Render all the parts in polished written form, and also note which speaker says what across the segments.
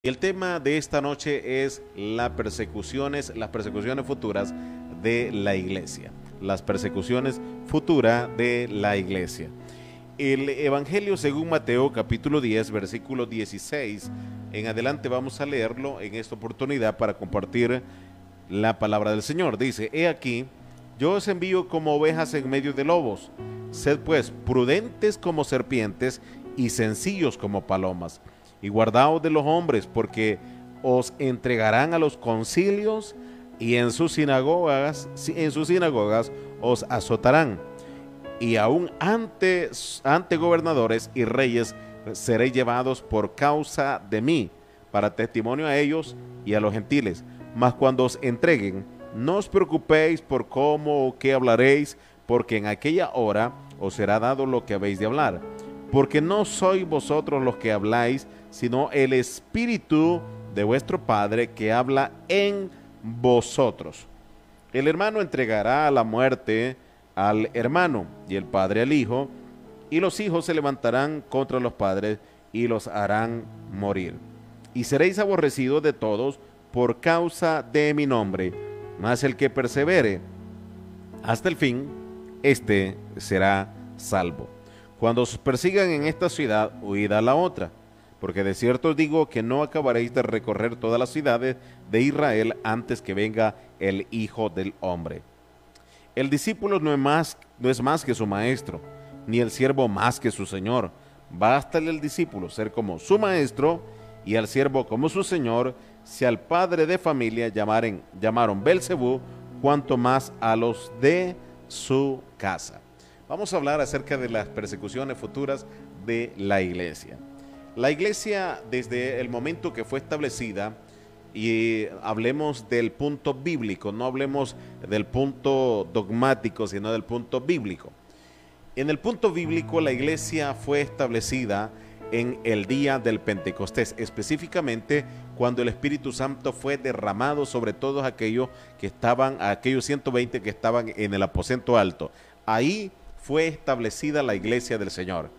Speaker 1: Y el tema de esta noche es las persecuciones futuras de la iglesia. Las persecuciones futuras de la iglesia. El Evangelio según Mateo capítulo 10, versículo 16. En adelante vamos a leerlo en esta oportunidad para compartir la palabra del Señor. Dice: He aquí, yo os envío como ovejas en medio de lobos. Sed pues prudentes como serpientes y sencillos como palomas. Y guardaos de los hombres, porque os entregarán a los concilios y en sus sinagogas os azotarán. Y aún ante gobernadores y reyes seréis llevados por causa de mí, para testimonio a ellos y a los gentiles. Mas cuando os entreguen, no os preocupéis por cómo o qué hablaréis, porque en aquella hora os será dado lo que habéis de hablar. Porque no sois vosotros los que habláis, sino el Espíritu de vuestro Padre que habla en vosotros. El hermano entregará a la muerte al hermano, y el padre al hijo, y los hijos se levantarán contra los padres y los harán morir. Y seréis aborrecidos de todos por causa de mi nombre, mas el que persevere hasta el fin, éste será salvo. Cuando os persigan en esta ciudad, huid a la otra, porque de cierto os digo que no acabaréis de recorrer todas las ciudades de Israel antes que venga el Hijo del Hombre. El discípulo no es más que su maestro, ni el siervo más que su señor. Bástale al discípulo ser como su maestro y al siervo como su señor. Si al padre de familia llamaron Belcebú, cuanto más a los de su casa. Vamos a hablar acerca de las persecuciones futuras de la iglesia. La iglesia, desde el momento que fue establecida, y hablemos del punto bíblico, no hablemos del punto dogmático, sino del punto bíblico. En el punto bíblico, la iglesia fue establecida en el día del Pentecostés, específicamente cuando el Espíritu Santo fue derramado sobre todos aquellos 120 que estaban en el aposento alto. Ahí fue establecida la iglesia del Señor.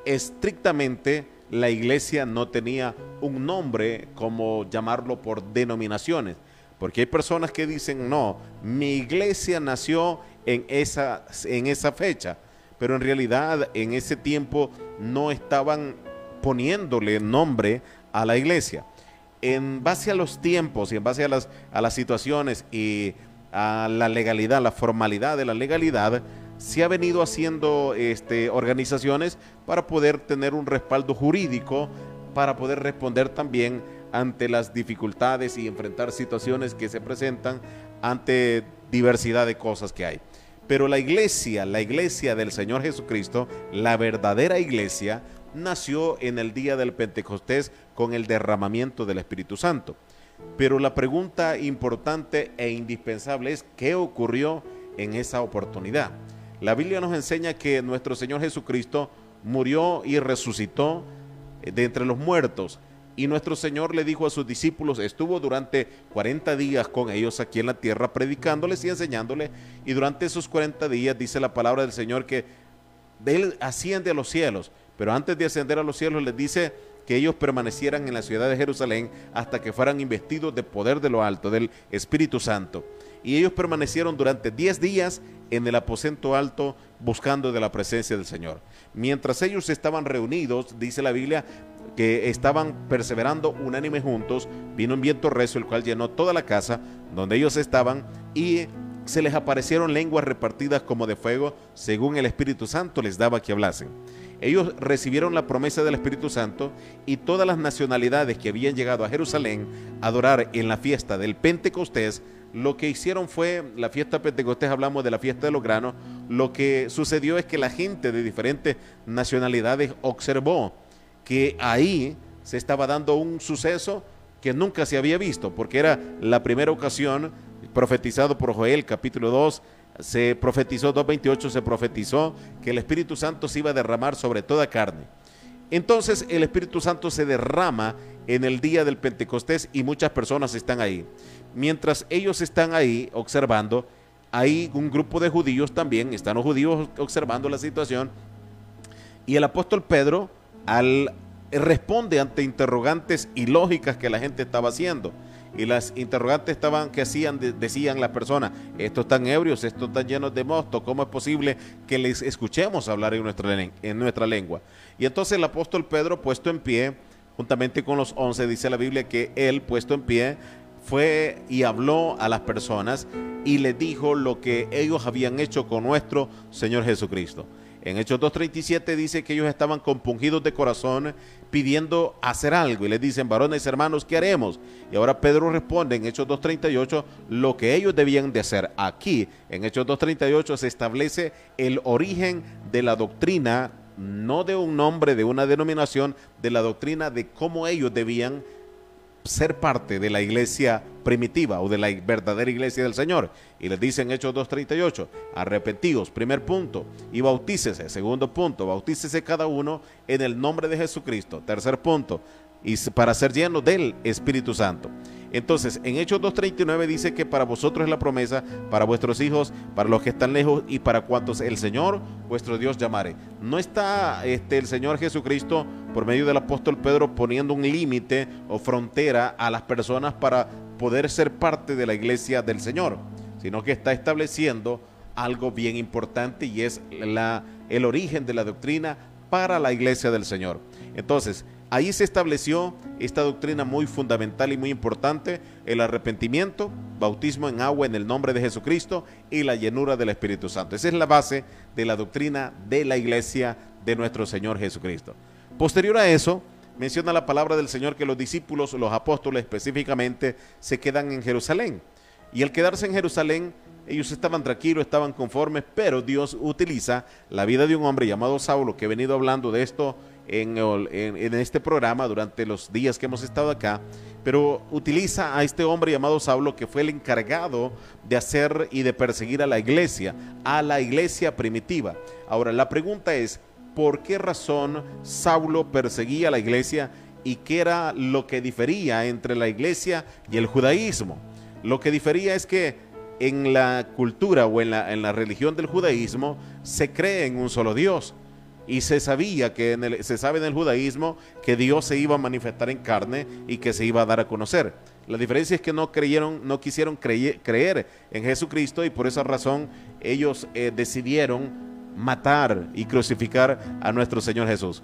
Speaker 1: Estrictamente, la iglesia no tenía un nombre como llamarlo por denominaciones, porque hay personas que dicen, no, mi iglesia nació en esa fecha, pero en realidad en ese tiempo no estaban poniéndole nombre a la iglesia. En base a los tiempos y en base a las situaciones y a la legalidad, la formalidad de la legalidad, se ha venido haciendo organizaciones para poder tener un respaldo jurídico, para poder responder también ante las dificultades y enfrentar situaciones que se presentan ante diversidad de cosas que hay. Pero la iglesia del Señor Jesucristo, la verdadera iglesia, nació en el día del Pentecostés con el derramamiento del Espíritu Santo. Pero la pregunta importante e indispensable es, ¿qué ocurrió en esa oportunidad? La Biblia nos enseña que nuestro Señor Jesucristo murió y resucitó de entre los muertos. Y nuestro Señor le dijo a sus discípulos, estuvo durante 40 días con ellos aquí en la tierra, predicándoles y enseñándoles. Y durante esos 40 días dice la palabra del Señor que Él asciende a los cielos. Pero antes de ascender a los cielos les dice que ellos permanecieran en la ciudad de Jerusalén hasta que fueran investidos de poder de lo alto, del Espíritu Santo. Y ellos permanecieron durante 10 días en el aposento alto buscando de la presencia del Señor. Mientras ellos estaban reunidos, dice la Biblia, que estaban perseverando unánime juntos, vino un viento recio el cual llenó toda la casa donde ellos estaban y se les aparecieron lenguas repartidas como de fuego según el Espíritu Santo les daba que hablasen. Ellos recibieron la promesa del Espíritu Santo y todas las nacionalidades que habían llegado a Jerusalén a adorar en la fiesta del Pentecostés, lo que hicieron fue, la fiesta Pentecostés, hablamos de la fiesta de los granos, lo que sucedió es que la gente de diferentes nacionalidades observó que ahí se estaba dando un suceso que nunca se había visto, porque era la primera ocasión profetizado por Joel capítulo 2, se profetizó 2:28, se profetizó que el Espíritu Santo se iba a derramar sobre toda carne. Entonces el Espíritu Santo se derrama en el día del Pentecostés y muchas personas están ahí. Mientras ellos están ahí observando, hay un grupo de judíos también, están los judíos observando la situación, y el apóstol Pedro, al responde ante interrogantes ilógicas que la gente estaba haciendo. Y las interrogantes decían las personas: estos están ebrios, estos están llenos de mosto, ¿cómo es posible que les escuchemos hablar en nuestra lengua? Y entonces el apóstol Pedro, puesto en pie, juntamente con los 11, dice la Biblia que él, puesto en pie, fue y habló a las personas y les dijo lo que ellos habían hecho con nuestro Señor Jesucristo. En Hechos 2:37 dice que ellos estaban compungidos de corazón pidiendo hacer algo y les dicen: varones, hermanos, ¿qué haremos? Y ahora Pedro responde en Hechos 2:38 lo que ellos debían de hacer. Aquí en Hechos 2:38 se establece el origen de la doctrina, no de un nombre, de una denominación, de la doctrina de cómo ellos debían ser parte de la iglesia primitiva o de la verdadera iglesia del Señor. Y les dice en Hechos 2:38: arrepentíos, primer punto, y bautícese. Segundo punto, bautícese cada uno en el nombre de Jesucristo. Tercer punto, y para ser lleno del Espíritu Santo. Entonces en Hechos 2:39 dice que para vosotros es la promesa, para vuestros hijos, para los que están lejos y para cuantos el Señor vuestro Dios llamare. No está el Señor Jesucristo por medio del apóstol Pedro poniendo un límite o frontera a las personas para poder ser parte de la iglesia del Señor, sino que está estableciendo algo bien importante, y es el origen de la doctrina para la iglesia del Señor. Entonces ahí se estableció esta doctrina muy fundamental y muy importante: el arrepentimiento, bautismo en agua en el nombre de Jesucristo y la llenura del Espíritu Santo. Esa es la base de la doctrina de la iglesia de nuestro Señor Jesucristo. Posterior a eso, menciona la palabra del Señor que los discípulos, los apóstoles específicamente, se quedan en Jerusalén. Y al quedarse en Jerusalén, ellos estaban tranquilos, estaban conformes, pero Dios utiliza la vida de un hombre llamado Saulo, que he venido hablando de esto en este programa durante los días que hemos estado acá, pero utiliza a este hombre llamado Saulo, que fue el encargado de hacer y de perseguir a la iglesia primitiva. Ahora la pregunta es: ¿por qué razón Saulo perseguía a la iglesia y qué era lo que difería entre la iglesia y el judaísmo? Lo que difería es que en la cultura o en la religión del judaísmo se cree en un solo Dios. Y se sabía se sabe en el judaísmo que Dios se iba a manifestar en carne y que se iba a dar a conocer. La diferencia es que no quisieron creer en Jesucristo, y por esa razón ellos decidieron matar y crucificar a nuestro Señor Jesús.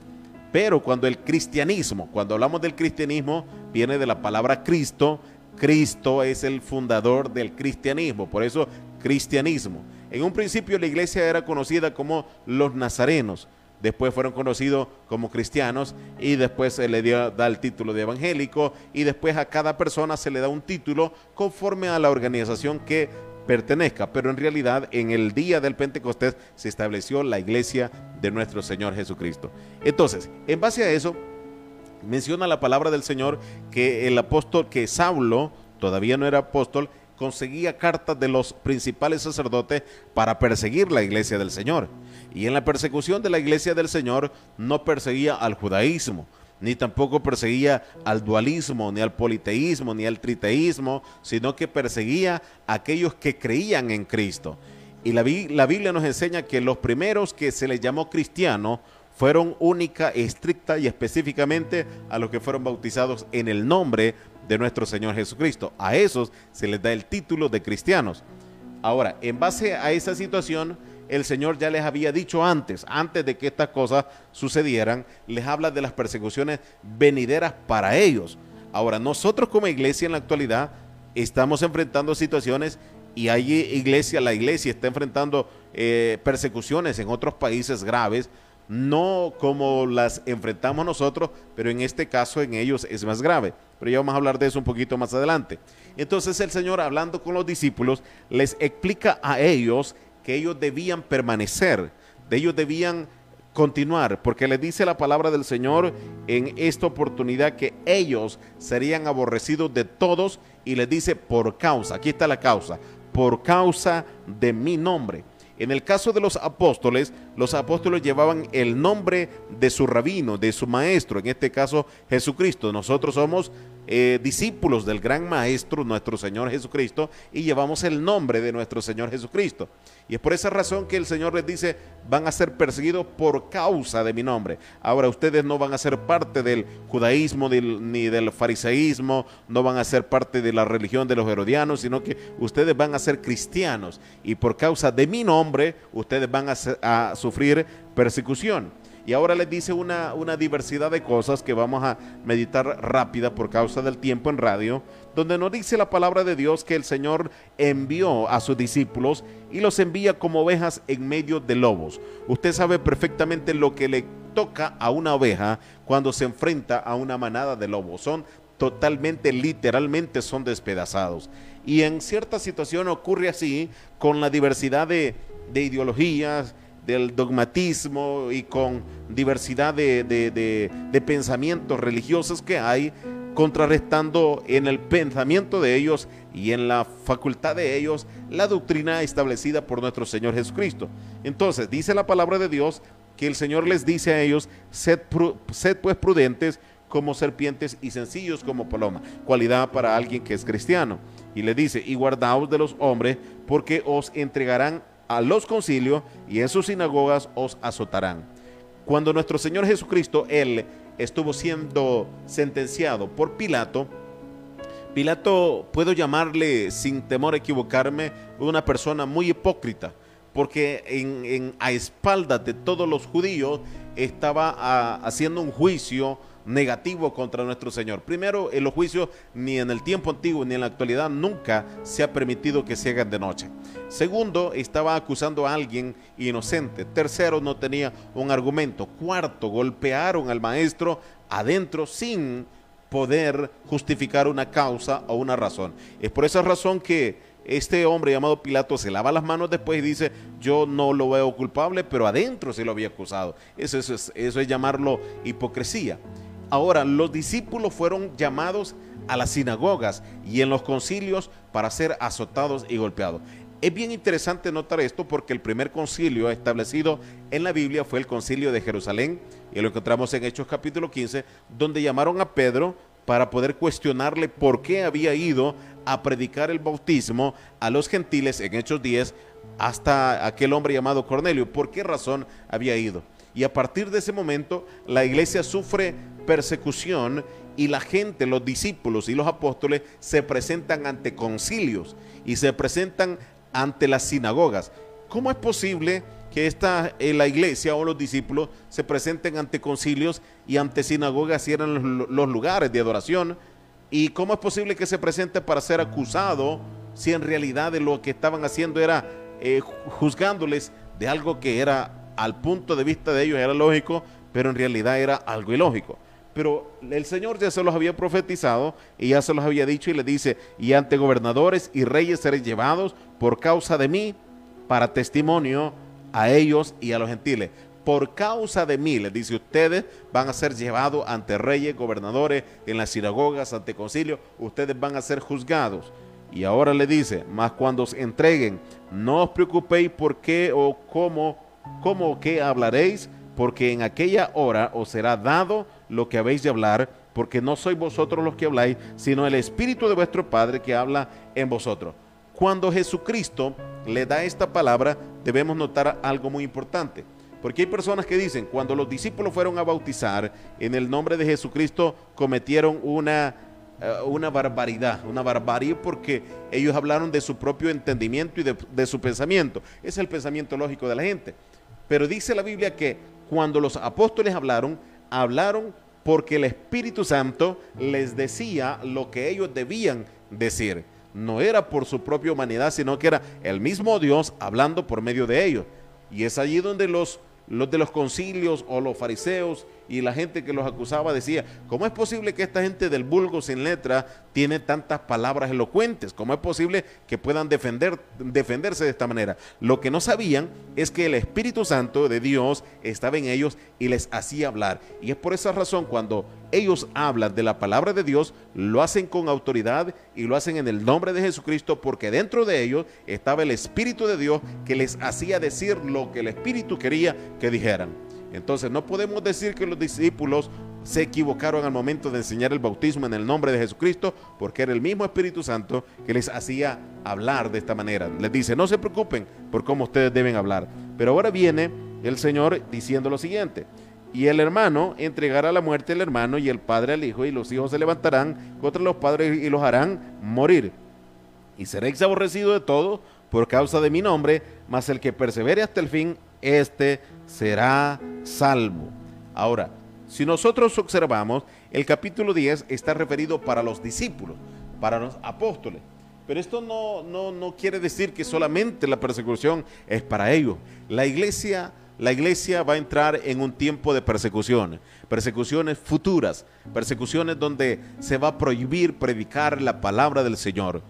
Speaker 1: Pero cuando hablamos del cristianismo, viene de la palabra Cristo. Cristo es el fundador del cristianismo, por eso cristianismo. En un principio la iglesia era conocida como los nazarenos. Después fueron conocidos como cristianos, y después se le da el título de evangélico, y después a cada persona se le da un título conforme a la organización que pertenezca. Pero en realidad en el día del Pentecostés se estableció la iglesia de nuestro Señor Jesucristo. Entonces, en base a eso, menciona la palabra del Señor que el apóstol, que Saulo todavía no era apóstol, conseguía cartas de los principales sacerdotes para perseguir la iglesia del Señor. Y en la persecución de la iglesia del Señor no perseguía al judaísmo, ni tampoco perseguía al dualismo, ni al politeísmo, ni al triteísmo, sino que perseguía a aquellos que creían en Cristo. Y la Biblia nos enseña que los primeros que se les llamó cristianos fueron única, estricta y específicamente a los que fueron bautizados en el nombre de nuestro Señor Jesucristo. A esos se les da el título de cristianos. Ahora, en base a esa situación, el Señor ya les había dicho antes de que estas cosas sucedieran, les habla de las persecuciones venideras para ellos. Ahora, nosotros como iglesia en la actualidad estamos enfrentando situaciones, y la iglesia está enfrentando persecuciones en otros países graves, no como las enfrentamos nosotros, pero en este caso en ellos es más grave. Pero ya vamos a hablar de eso un poquito más adelante. Entonces el Señor, hablando con los discípulos, les explica a ellos que ellos debían permanecer, ellos debían continuar, porque les dice la palabra del Señor en esta oportunidad que ellos serían aborrecidos de todos, y les dice por causa, aquí está la causa, por causa de mi nombre. En el caso de los apóstoles, Los apóstoles llevaban el nombre de su rabino, de su maestro, en este caso Jesucristo. Nosotros somos discípulos del gran maestro, nuestro Señor Jesucristo, y llevamos el nombre de nuestro Señor Jesucristo. Y es por esa razón que el Señor les dice, van a ser perseguidos por causa de mi nombre. Ahora, ustedes no van a ser parte del judaísmo ni del fariseísmo, no van a ser parte de la religión de los herodianos, sino que ustedes van a ser cristianos, y por causa de mi nombre, ustedes van a sufrir persecución. Y ahora les dice una diversidad de cosas que vamos a meditar rápida por causa del tiempo en radio, donde nos dice la palabra de Dios que el Señor envió a sus discípulos y los envía como ovejas en medio de lobos. Usted sabe perfectamente lo que le toca a una oveja cuando se enfrenta a una manada de lobos. Son totalmente, literalmente son despedazados. Y en cierta situación ocurre así con la diversidad de ideologías, del dogmatismo y con diversidad de pensamientos religiosos que hay, contrarrestando en el pensamiento de ellos y en la facultad de ellos la doctrina establecida por nuestro Señor Jesucristo. Entonces dice la palabra de Dios que el Señor les dice a ellos, sed pues prudentes como serpientes y sencillos como paloma, cualidad para alguien que es cristiano. Y le dice, y guardaos de los hombres, porque os entregarán a los concilios y en sus sinagogas os azotarán. Cuando nuestro Señor Jesucristo, Él estuvo siendo sentenciado por Pilato, puedo llamarle, sin temor a equivocarme, una persona muy hipócrita, porque a espaldas de todos los judíos estaba haciendo un juicio negativo contra nuestro Señor. Primero, en los juicios ni en el tiempo antiguo ni en la actualidad nunca se ha permitido que se hagan de noche. Segundo, estaba acusando a alguien inocente. Tercero, no tenía un argumento. Cuarto, golpearon al maestro adentro sin poder justificar una causa o una razón. Es por esa razón que este hombre llamado Pilato se lava las manos después y dice, yo no lo veo culpable, pero adentro se lo había acusado. Eso es llamarlo hipocresía. Ahora, los discípulos fueron llamados a las sinagogas y en los concilios para ser azotados y golpeados. Es bien interesante notar esto porque el primer concilio establecido en la Biblia fue el concilio de Jerusalén, y lo encontramos en Hechos capítulo 15, donde llamaron a Pedro para poder cuestionarle por qué había ido a predicar el bautismo a los gentiles en Hechos 10 hasta aquel hombre llamado Cornelio. ¿Por qué razón había ido? Y a partir de ese momento la iglesia sufre persecución y la gente, los discípulos y los apóstoles se presentan ante concilios y se presentan ante las sinagogas. ¿Cómo es posible que la iglesia o los discípulos se presenten ante concilios y ante sinagogas si eran los lugares de adoración? ¿Y cómo es posible que se presente para ser acusado si en realidad de lo que estaban haciendo era juzgándoles de algo que era al punto de vista de ellos era lógico, pero en realidad era algo ilógico? Pero el Señor ya se los había profetizado y ya se los había dicho, y le dice, y ante gobernadores y reyes seréis llevados por causa de mí para testimonio a ellos y a los gentiles. Por causa de mí, les dice, ustedes van a ser llevados ante reyes, gobernadores, en las sinagogas, ante concilio, ustedes van a ser juzgados. Y ahora le dice, mas cuando os entreguen, no os preocupéis por qué o cómo o qué hablaréis, porque en aquella hora os será dado lo que habéis de hablar, porque no sois vosotros los que habláis, sino el Espíritu de vuestro Padre que habla en vosotros. Cuando Jesucristo le da esta palabra, debemos notar algo muy importante, porque hay personas que dicen, cuando los discípulos fueron a bautizar en el nombre de Jesucristo, cometieron una barbaridad, una barbarie, porque ellos hablaron de su propio entendimiento y de su pensamiento. Ese es el pensamiento lógico de la gente. Pero dice la Biblia que cuando los apóstoles hablaron porque el Espíritu Santo les decía lo que ellos debían decir. No era por su propia humanidad, sino que era el mismo Dios hablando por medio de ellos. Y es allí donde los de los concilios o los fariseos y la gente que los acusaba decía, ¿cómo es posible que esta gente del vulgo sin letra tiene tantas palabras elocuentes? ¿Cómo es posible que puedan defenderse de esta manera? Lo que no sabían es que el Espíritu Santo de Dios estaba en ellos y les hacía hablar. Y es por esa razón cuando ellos hablan de la palabra de Dios, lo hacen con autoridad y lo hacen en el nombre de Jesucristo, porque dentro de ellos estaba el Espíritu de Dios que les hacía decir lo que el Espíritu quería que dijeran. Entonces no podemos decir que los discípulos se equivocaron al momento de enseñar el bautismo en el nombre de Jesucristo, porque era el mismo Espíritu Santo que les hacía hablar de esta manera. Les dice, no se preocupen por cómo ustedes deben hablar. Pero ahora viene el Señor diciendo lo siguiente: y el hermano entregará la muerte al hermano, y el padre al hijo, y los hijos se levantarán contra los padres y los harán morir. Y seréis aborrecidos de todo por causa de mi nombre, mas el que persevere hasta el fin, este será salvo. Ahora, si nosotros observamos, el capítulo 10 está referido para los discípulos, para los apóstoles. Pero esto no quiere decir que solamente la persecución es para ellos. La iglesia va a entrar en un tiempo de persecuciones futuras, persecuciones donde se va a prohibir predicar la palabra del Señor.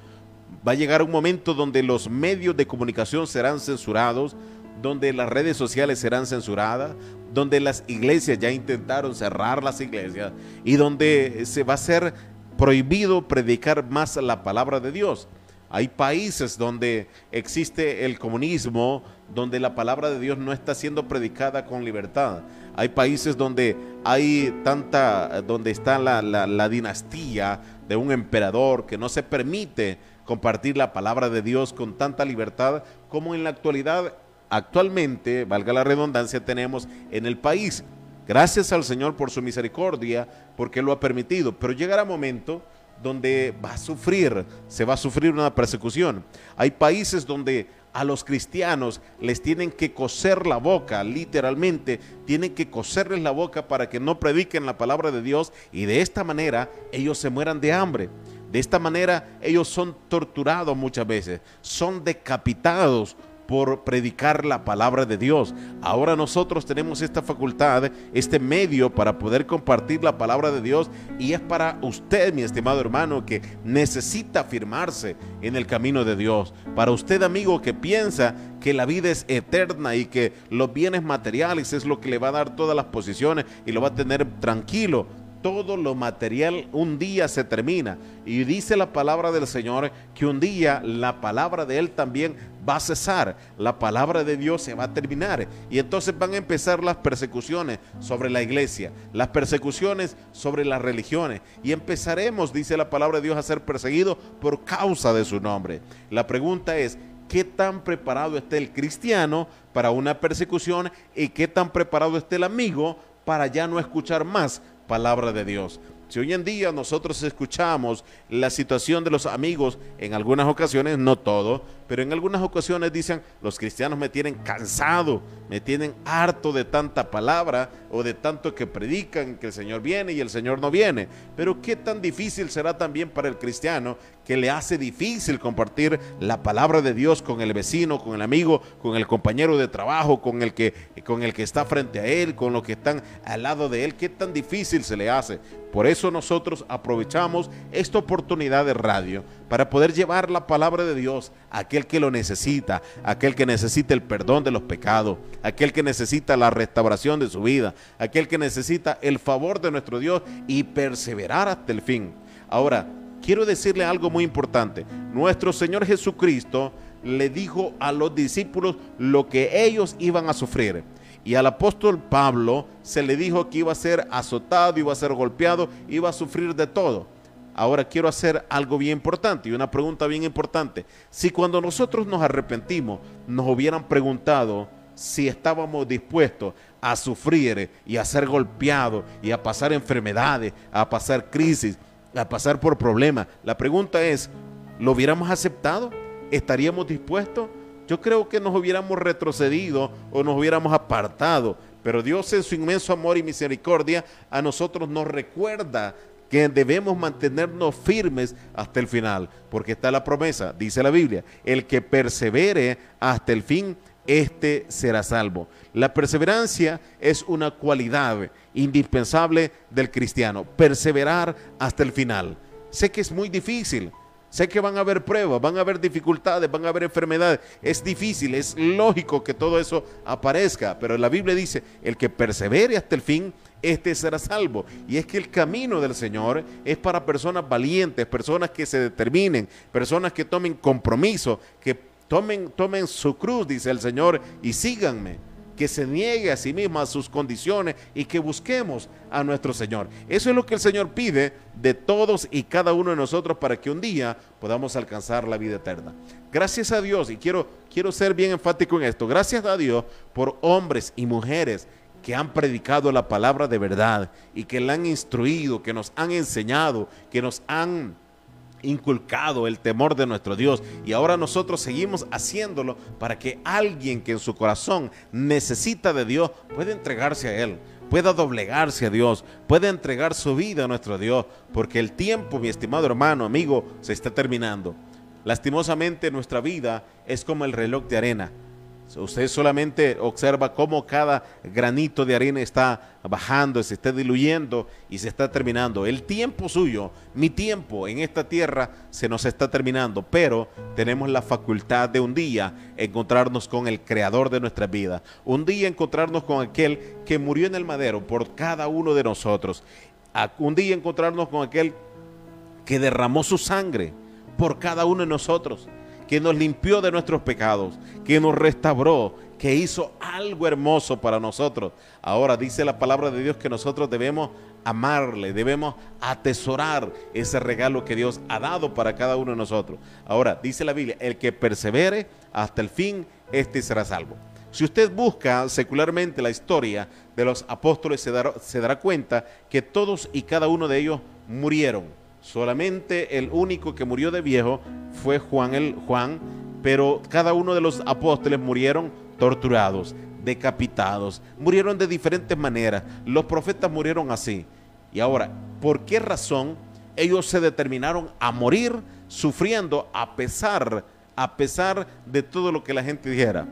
Speaker 1: Va a llegar un momento donde los medios de comunicación serán censurados, donde las redes sociales serán censuradas, donde las iglesias ya intentaron cerrar las iglesias y donde se va a ser prohibido predicar más la palabra de Dios. Hay países donde existe el comunismo, donde la palabra de Dios no está siendo predicada con libertad. Hay países donde donde está la dinastía de un emperador, que no se permite compartir la palabra de Dios con tanta libertad como en la actualidad. Actualmente, valga la redundancia, tenemos en el país. Gracias al Señor por su misericordia, porque lo ha permitido, pero llegará un momento donde se va a sufrir una persecución. Hay países donde a los cristianos les tienen que coser la boca, literalmente, tienen que coserles la boca para que no prediquen la palabra de Dios, y de esta manera ellos se mueran de hambre. De esta manera ellos son torturados muchas veces, son decapitados por predicar la palabra de Dios. Ahora nosotros tenemos esta facultad, este medio para poder compartir la palabra de Dios, y es para usted, mi estimado hermano, que necesita afirmarse en el camino de Dios. Para usted, amigo, que piensa que la vida es eterna y que los bienes materiales es lo que le va a dar todas las posiciones y lo va a tener tranquilo. Todo lo material un día se termina, y dice la palabra del Señor que un día la palabra de Él también va a cesar, la palabra de Dios se va a terminar, y entonces van a empezar las persecuciones sobre la iglesia, las persecuciones sobre las religiones, y empezaremos, dice la palabra de Dios, a ser perseguidos por causa de su nombre. La pregunta es, ¿qué tan preparado está el cristiano para una persecución, y qué tan preparado está el amigo para ya no escuchar más palabra de Dios? Si hoy en día nosotros escuchamos la situación de los amigos, en algunas ocasiones, no todo, pero en algunas ocasiones dicen, los cristianos me tienen cansado, me tienen harto de tanta palabra, o de tanto que predican que el Señor viene y el Señor no viene. Pero qué tan difícil será también para el cristiano, que le hace difícil compartir la palabra de Dios con el vecino, con el amigo, con el compañero de trabajo, con el que está frente a él, con los que están al lado de él. Qué tan difícil se le hace. Por eso nosotros aprovechamos esta oportunidad de radio para poder llevar la palabra de Dios a aquel que lo necesita, aquel que necesita el perdón de los pecados, aquel que necesita la restauración de su vida, aquel que necesita el favor de nuestro Dios y perseverar hasta el fin. Ahora, quiero decirle algo muy importante. Nuestro Señor Jesucristo le dijo a los discípulos lo que ellos iban a sufrir. Y al apóstol Pablo se le dijo que iba a ser azotado, iba a ser golpeado, iba a sufrir de todo. Ahora quiero hacer algo bien importante y una pregunta bien importante. Si cuando nosotros nos arrepentimos nos hubieran preguntado si estábamos dispuestos a sufrir y a ser golpeados y a pasar enfermedades, a pasar crisis, a pasar por problemas, la pregunta es, ¿lo hubiéramos aceptado? ¿Estaríamos dispuestos? Yo creo que nos hubiéramos retrocedido o nos hubiéramos apartado, pero Dios, en su inmenso amor y misericordia, a nosotros nos recuerda que debemos mantenernos firmes hasta el final, porque está la promesa, dice la Biblia, el que persevere hasta el fin, este será salvo. La perseverancia es una cualidad indispensable del cristiano. Perseverar hasta el final. Sé que es muy difícil. Sé que van a haber pruebas, van a haber dificultades, van a haber enfermedades. Es difícil, es lógico que todo eso aparezca. Pero la Biblia dice, el que persevere hasta el fin, este será salvo. Y es que el camino del Señor es para personas valientes, personas que se determinen, personas que tomen compromiso, que tomen su cruz, dice el Señor, y síganme. Que se niegue a sí misma a sus condiciones y que busquemos a nuestro Señor. Eso es lo que el Señor pide de todos y cada uno de nosotros para que un día podamos alcanzar la vida eterna. Gracias a Dios, y quiero ser bien enfático en esto, gracias a Dios por hombres y mujeres que han predicado la palabra de verdad y que la han instruido, que nos han enseñado, que nos han inculcado el temor de nuestro Dios, y ahora nosotros seguimos haciéndolo para que alguien que en su corazón necesita de Dios pueda entregarse a Él, pueda doblegarse a Dios, pueda entregar su vida a nuestro Dios, porque el tiempo, mi estimado hermano, amigo, se está terminando. Lastimosamente nuestra vida es como el reloj de arena. Usted solamente observa cómo cada granito de arena está bajando, se está diluyendo y se está terminando. El tiempo suyo, mi tiempo en esta tierra se nos está terminando, pero tenemos la facultad de un día encontrarnos con el creador de nuestra vida. Un día encontrarnos con aquel que murió en el madero por cada uno de nosotros. Un día encontrarnos con aquel que derramó su sangre por cada uno de nosotros, que nos limpió de nuestros pecados, que nos restauró, que hizo algo hermoso para nosotros. Ahora dice la palabra de Dios que nosotros debemos amarle, debemos atesorar ese regalo que Dios ha dado para cada uno de nosotros. Ahora dice la Biblia, el que persevere hasta el fin, este será salvo. Si usted busca secularmente la historia de los apóstoles, se dará cuenta que todos y cada uno de ellos murieron. Solamente el único que murió de viejo fue Juan, pero cada uno de los apóstoles murieron torturados, decapitados, murieron de diferentes maneras. Los profetas murieron así. Y ahora, ¿por qué razón ellos se determinaron a morir sufriendo a pesar de todo lo que la gente dijera?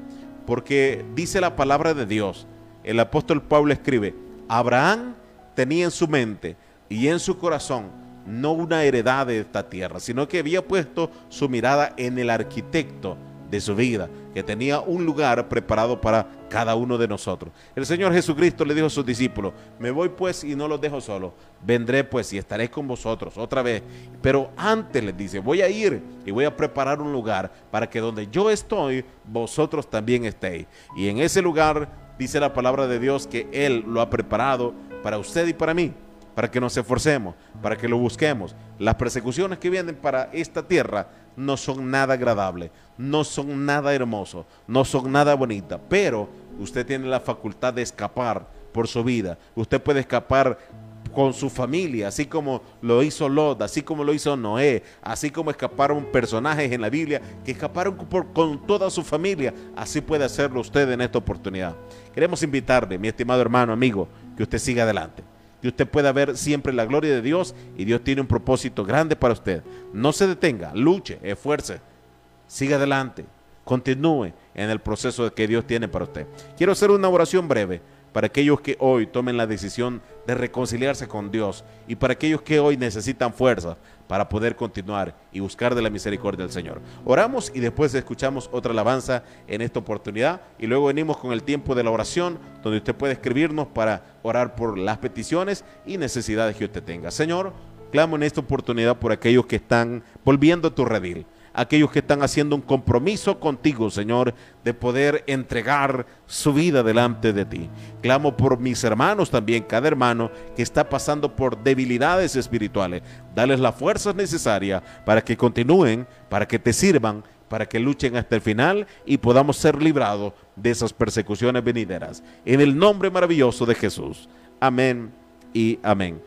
Speaker 1: Porque dice la palabra de Dios, el apóstol Pablo escribe, Abraham tenía en su mente y en su corazón no una heredad de esta tierra, sino que había puesto su mirada en el arquitecto de su vida, que tenía un lugar preparado para cada uno de nosotros. El Señor Jesucristo le dijo a sus discípulos, me voy pues y no los dejo solos, vendré pues y estaré con vosotros otra vez, pero antes les dice, voy a ir y voy a preparar un lugar para que donde yo estoy, vosotros también estéis. Y en ese lugar dice la palabra de Dios que Él lo ha preparado para usted y para mí, para que nos esforcemos, para que lo busquemos. Las persecuciones que vienen para esta tierra no son nada agradables, no son nada hermosos, no son nada bonitas, pero usted tiene la facultad de escapar por su vida. Usted puede escapar con su familia, así como lo hizo Lot, así como lo hizo Noé, así como escaparon personajes en la Biblia que escaparon con toda su familia. Así puede hacerlo usted en esta oportunidad. Queremos invitarle, mi estimado hermano, amigo, que usted siga adelante, que usted pueda ver siempre la gloria de Dios, y Dios tiene un propósito grande para usted. No se detenga, luche, esfuerce, siga adelante, continúe en el proceso que Dios tiene para usted. Quiero hacer una oración breve para aquellos que hoy tomen la decisión de reconciliarse con Dios, y para aquellos que hoy necesitan fuerza para poder continuar y buscar de la misericordia del Señor. Oramos y después escuchamos otra alabanza en esta oportunidad, y luego venimos con el tiempo de la oración, donde usted puede escribirnos para orar por las peticiones y necesidades que usted tenga. Señor, clamo en esta oportunidad por aquellos que están volviendo a tu redil, aquellos que están haciendo un compromiso contigo, Señor, de poder entregar su vida delante de ti. Clamo por mis hermanos también, cada hermano que está pasando por debilidades espirituales. Dales las fuerzas necesarias para que continúen, para que te sirvan, para que luchen hasta el final y podamos ser librados de esas persecuciones venideras. En el nombre maravilloso de Jesús. Amén y amén.